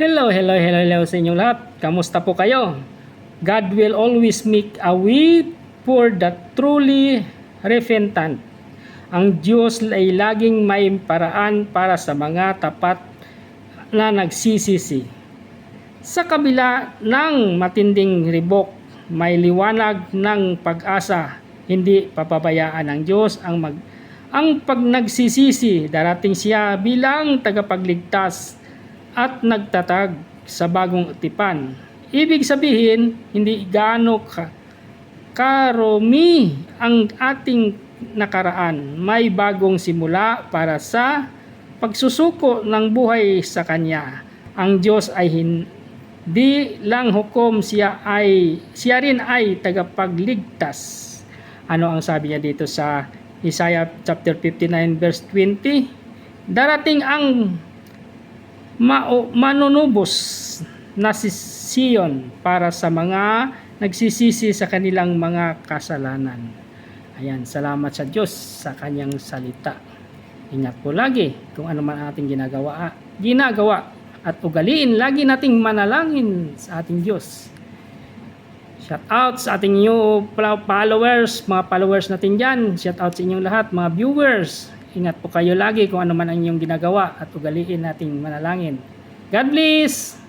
Hello sa inyong lahat. Kamusta po kayo? God will always make a way for the truly repentant. Ang Diyos ay laging may paraan para sa mga tapat na nagsisisi. Sa kabila ng matinding ribok, may liwanag ng pag-asa. Hindi papabayaan ng Diyos ang pag nagsisisi. Darating siya bilang tagapagligtas at nagtatag sa bagong tipan. Ibig sabihin, hindi gaano karumi ang ating nakaraan. May bagong simula para sa pagsusuko ng buhay sa Kanya. Ang Diyos ay hindi lang hukom, siya rin ay tagapagligtas. Ano ang sabi niya dito sa Isaiah chapter 59 verse 20? Darating ang manunubos na si Sion para sa mga nagsisisi sa kanilang mga kasalanan. Ayan, salamat sa Diyos sa kanyang salita. Ingat po lagi kung ano man ating ginagawa at ugaliin lagi nating manalangin sa ating Diyos. Shout out sa ating new followers, mga followers natin dyan. Shout out sa inyong lahat, mga viewers. Ingat po kayo lagi kung ano man ang inyong ginagawa at ugaliin nating manalangin. God bless!